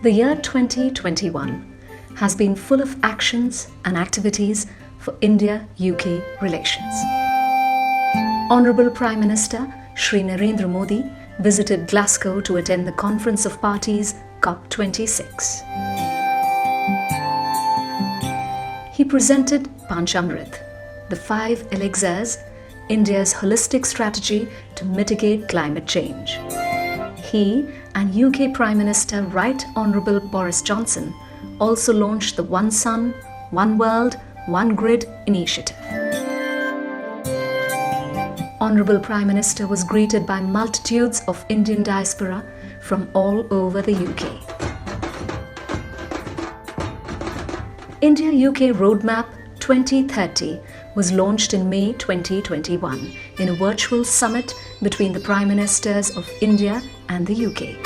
The year 2021 has been full of actions and activities for India-UK relations. Honourable Prime Minister Shri Narendra Modi visited Glasgow to attend the Conference of Parties COP26. He presented Panchamrit, the 5 elixirs, India's holistic strategy to mitigate climate change. He and UK Prime Minister Right Honourable Boris Johnson also launched the One Sun, One World, One Grid initiative. Honourable Prime Minister was greeted by multitudes of Indian diaspora from all over the UK. India-UK Roadmap 2030 was launched in May 2021 in a virtual summit between the Prime Ministers of India and the UK.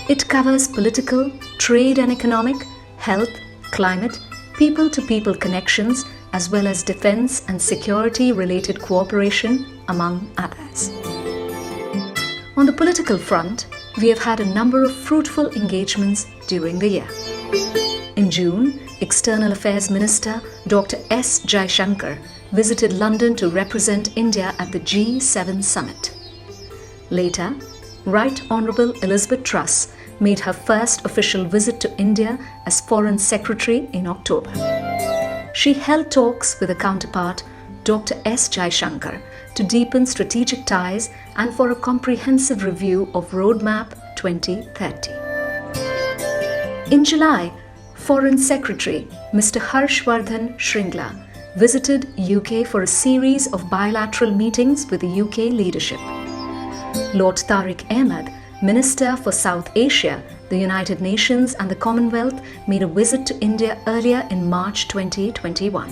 It covers political, trade and economic, health, climate, people-to-people connections, as well as defence and security-related cooperation, among others. On the political front, we have had a number of fruitful engagements during the year. In June, External Affairs Minister Dr. S. Jaishankar visited London to represent India at the G7 summit. Later, Right Honourable Elizabeth Truss made her first official visit to India as Foreign Secretary in October. She held talks with her counterpart, Dr. S. Jaishankar, to deepen strategic ties and for a comprehensive review of Roadmap 2030. In July, Foreign Secretary Mr. Harshvardhan Shringla visited UK for a series of bilateral meetings with the UK leadership. Lord Tariq Ahmed, Minister for South Asia, the United Nations and the Commonwealth, made a visit to India earlier in March 2021.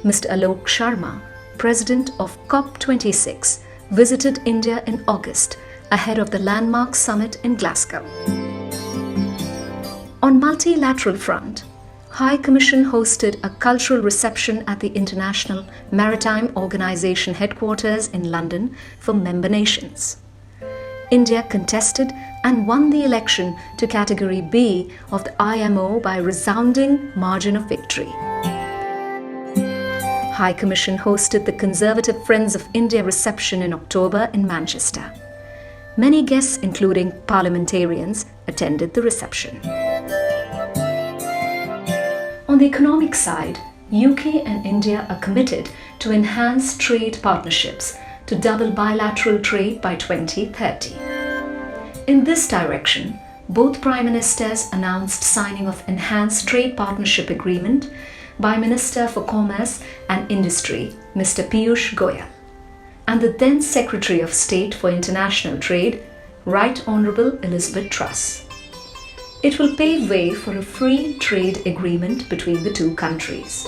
Mr. Alok Sharma, President of COP26, visited India in August ahead of the landmark summit in Glasgow. On multilateral front, High Commission hosted a cultural reception at the International Maritime Organization headquarters in London for member nations. India contested and won the election to Category B of the IMO by a resounding margin of victory. High Commission hosted the Conservative Friends of India reception in October in Manchester. Many guests, including parliamentarians, attended the reception. On the economic side, UK and India are committed to enhance trade partnerships to double bilateral trade by 2030. In this direction, both Prime Ministers announced signing of Enhanced Trade Partnership Agreement by Minister for Commerce and Industry, Mr. Piyush Goyal, and the then Secretary of State for International Trade, Right Honourable Elizabeth Truss. It will pave way for a free trade agreement between the two countries.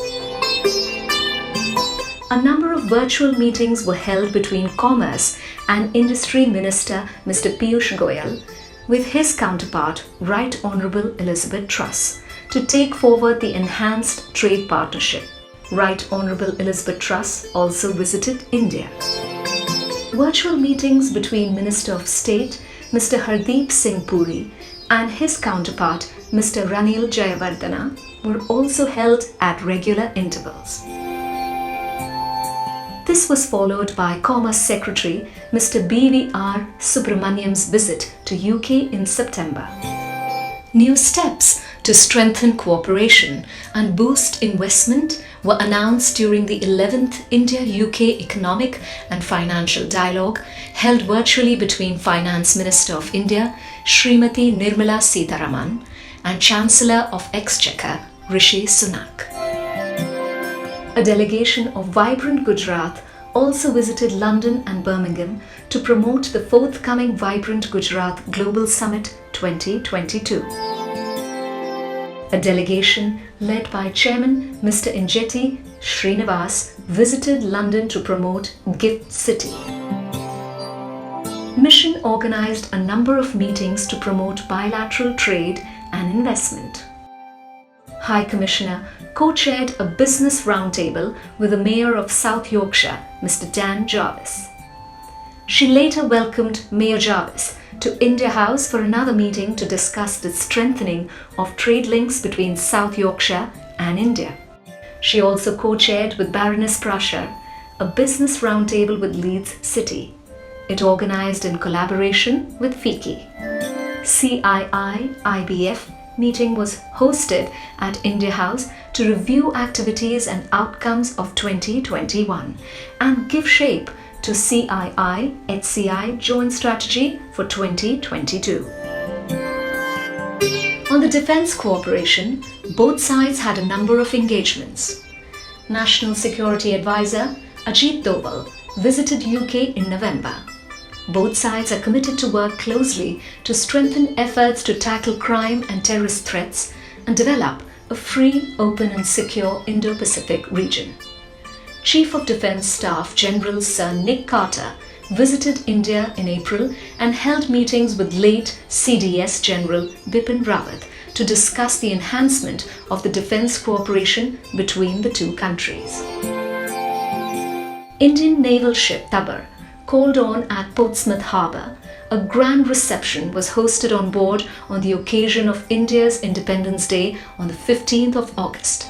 A number of virtual meetings were held between Commerce and Industry Minister Mr. Piyush Goyal with his counterpart, Right Honourable Elizabeth Truss, to take forward the enhanced trade partnership. Right Honourable Elizabeth Truss also visited India. Virtual meetings between Minister of State Mr. Hardeep Singh Puri and his counterpart Mr. Ranil Jayawardena were also held at regular intervals. This was followed by Commerce Secretary Mr. B.V.R. Subramaniam's visit to UK in September. New steps to strengthen cooperation and boost investment were announced during the 11th India-UK Economic and Financial Dialogue held virtually between Finance Minister of India Srimati Nirmala Sitharaman and Chancellor of Exchequer Rishi Sunak. A delegation of Vibrant Gujarat also visited London and Birmingham to promote the forthcoming Vibrant Gujarat Global Summit 2022. A delegation led by Chairman Mr. Injeti Srinivas visited London to promote Gift City. Mission organized a number of meetings to promote bilateral trade and investment. High Commissioner co-chaired a business roundtable with the Mayor of South Yorkshire, Mr. Dan Jarvis. She later welcomed Mayor Jarvis to India House for another meeting to discuss the strengthening of trade links between South Yorkshire and India. She also co-chaired with Baroness Prasher a business roundtable with Leeds City. It organized in collaboration with FICCI. CII-IBF meeting was hosted at India House to review activities and outcomes of 2021 and give shape to CII-HCI joint strategy for 2022. On the defence cooperation, both sides had a number of engagements. National Security Advisor Ajit Doval visited UK in November. Both sides are committed to work closely to strengthen efforts to tackle crime and terrorist threats and develop a free, open and secure Indo-Pacific region. Chief of Defence Staff General Sir Nick Carter visited India in April and held meetings with late CDS General Bipin Rawat to discuss the enhancement of the defence cooperation between the two countries. Indian naval ship Tabar called on at Portsmouth Harbour. A grand reception was hosted on board on the occasion of India's Independence Day on the 15th of August.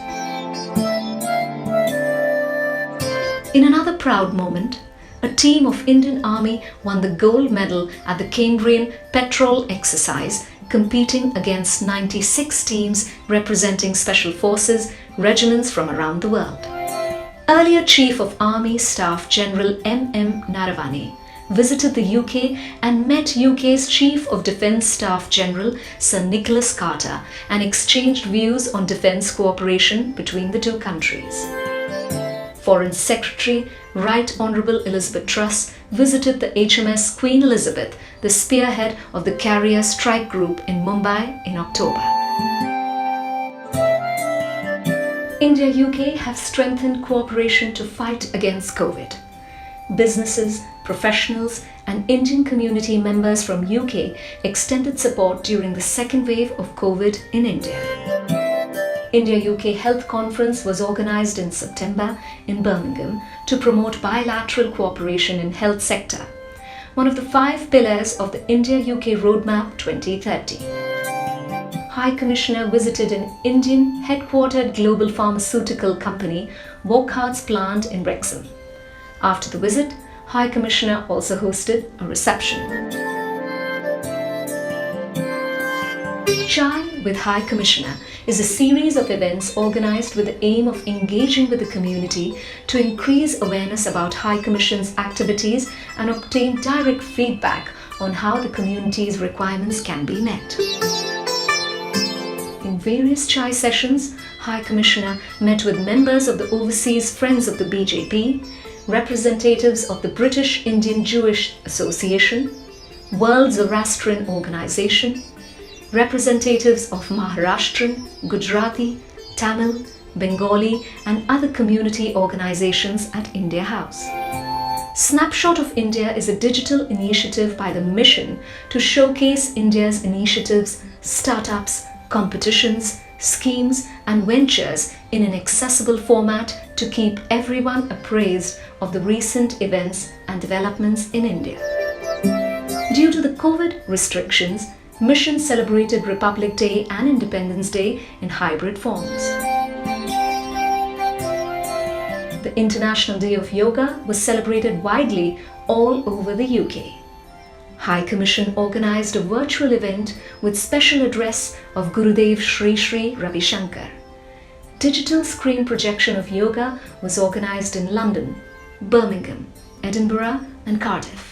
In another proud moment, a team of Indian Army won the gold medal at the Cambrian Patrol exercise, competing against 96 teams representing special forces regiments from around the world. Earlier Chief of Army Staff General M.M. Naravane visited the UK and met UK's Chief of Defence Staff General Sir Nicholas Carter and exchanged views on defence cooperation between the two countries. Foreign Secretary Right Honourable Elizabeth Truss visited the HMS Queen Elizabeth, the spearhead of the carrier strike group in Mumbai in October. India-UK have strengthened cooperation to fight against COVID. Businesses, professionals and Indian community members from UK extended support during the second wave of COVID in India. India-UK Health Conference was organised in September in Birmingham to promote bilateral cooperation in health sector, one of the 5 pillars of the India-UK Roadmap 2030. High Commissioner visited an Indian headquartered global pharmaceutical company, Wockhart's plant in Wrexham. After the visit, High Commissioner also hosted a reception. Chai with High Commissioner is a series of events organised with the aim of engaging with the community to increase awareness about High Commission's activities and obtain direct feedback on how the community's requirements can be met. In various Chai sessions, High Commissioner met with members of the Overseas Friends of the BJP, representatives of the British Indian Jewish Association, World Zoroastrian Organization, representatives of Maharashtrian, Gujarati, Tamil, Bengali and other community organizations at India House. Snapshot of India is a digital initiative by the mission to showcase India's initiatives, startups, competitions, schemes and ventures in an accessible format to keep everyone appraised of the recent events and developments in India. Due to the COVID restrictions, Mission celebrated Republic Day and Independence Day in hybrid forms. The International Day of Yoga was celebrated widely all over the UK. High Commission organised a virtual event with special address of Gurudev Sri Sri Ravi Shankar. Digital screen projection of yoga was organised in London, Birmingham, Edinburgh and Cardiff.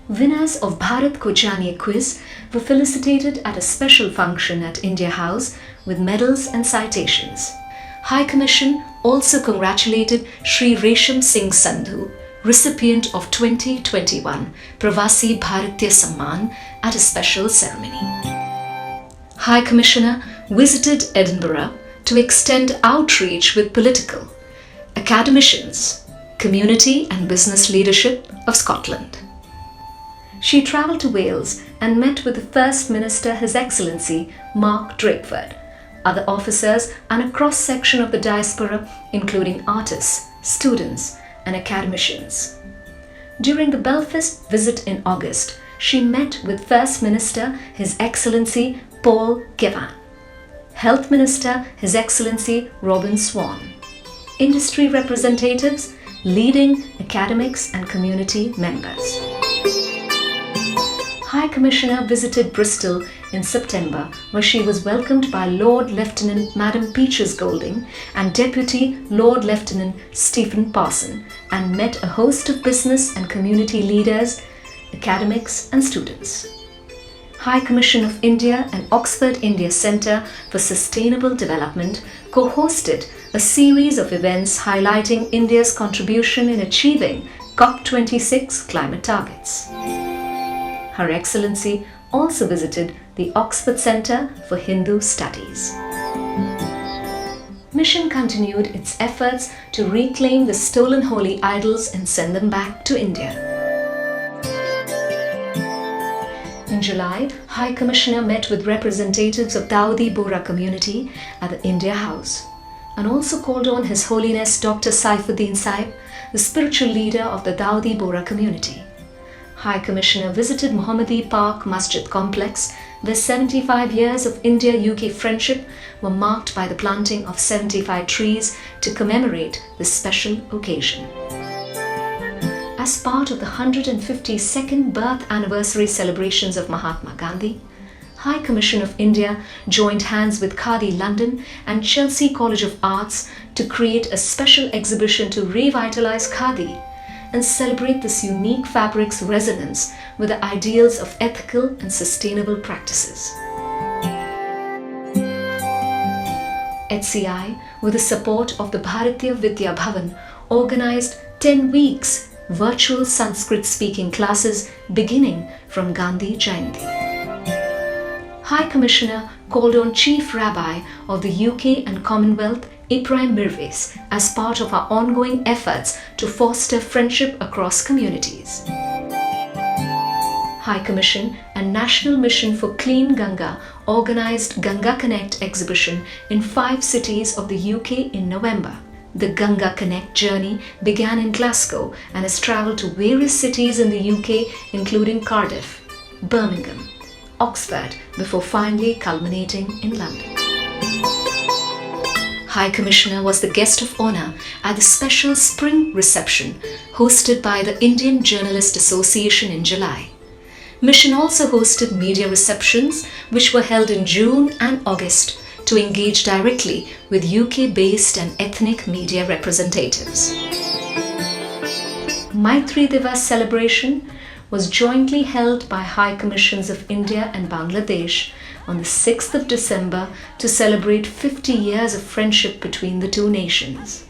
Winners of Bharat Ko Janiye quiz were felicitated at a special function at India House with medals and citations. High Commission also congratulated Sri Resham Singh Sandhu, recipient of 2021 Pravasi Bharatiya Samman, at a special ceremony. High Commissioner visited Edinburgh to extend outreach with political, academicians, community and business leadership of Scotland. She travelled to Wales and met with the First Minister, His Excellency Mark Drakeford, other officers and a cross-section of the diaspora including artists, students and academicians. During the Belfast visit in August, she met with First Minister His Excellency Paul Kevan, Health Minister His Excellency Robin Swan, industry representatives, leading academics and community members. High Commissioner visited Bristol in September, where she was welcomed by Lord Lieutenant Madam Peaches Golding and Deputy Lord Lieutenant Stephen Parson, and met a host of business and community leaders, academics and students. High Commission of India and Oxford India Centre for Sustainable Development co-hosted a series of events highlighting India's contribution in achieving COP26 climate targets. Her Excellency also visited the Oxford Centre for Hindu Studies. Mission continued its efforts to reclaim the stolen holy idols and send them back to India. In July, High Commissioner met with representatives of Dawoodi Bohra community at the India House and also called on His Holiness Dr. Saifuddin Sahib, the spiritual leader of the Dawoodi Bohra community. High Commissioner visited Mohammadi Park Masjid Complex, where 75 years of India-UK friendship were marked by the planting of 75 trees to commemorate this special occasion. As part of the 152nd birth anniversary celebrations of Mahatma Gandhi, High Commission of India joined hands with Khadi London and Chelsea College of Arts to create a special exhibition to revitalize Khadi and celebrate this unique fabric's resonance with the ideals of ethical and sustainable practices. HCI, with the support of the Bharatiya Vidya Bhavan, organized 10 weeks virtual Sanskrit speaking classes beginning from Gandhi Jayanti. High Commissioner called on Chief Rabbi of the UK and Commonwealth Ephraim Mirwais as part of our ongoing efforts to foster friendship across communities. High Commission and National Mission for Clean Ganga organized Ganga Connect exhibition in 5 cities of the UK in November. The Ganga Connect journey began in Glasgow and has travelled to various cities in the UK including Cardiff, Birmingham, Oxford, before finally culminating in London. High Commissioner was the guest of honour at the special spring reception hosted by the Indian Journalist Association in July. Mission also hosted media receptions which were held in June and August to engage directly with UK-based and ethnic media representatives. Maitri Divas celebration was jointly held by High Commissions of India and Bangladesh on the 6th of December to celebrate 50 years of friendship between the two nations.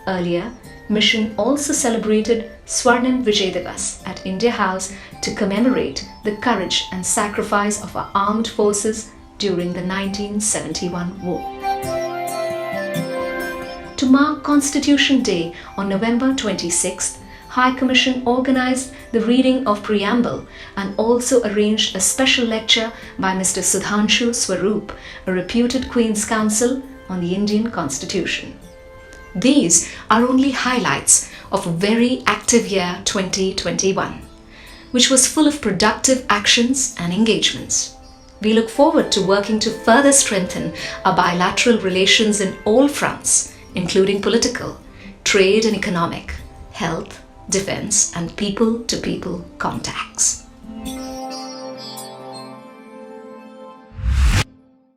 Earlier, Mission also celebrated Swarnim Vijay Divas at India House to commemorate the courage and sacrifice of our armed forces during the 1971 war. To mark Constitution Day on November 26th, High Commission organized the reading of Preamble and also arranged a special lecture by Mr. Sudhanshu Swaroop, a reputed Queen's Counsel on the Indian Constitution. These are only highlights of a very active year 2021, which was full of productive actions and engagements. We look forward to working to further strengthen our bilateral relations in all fronts, including political, trade and economic, health, defense, and people-to-people contacts.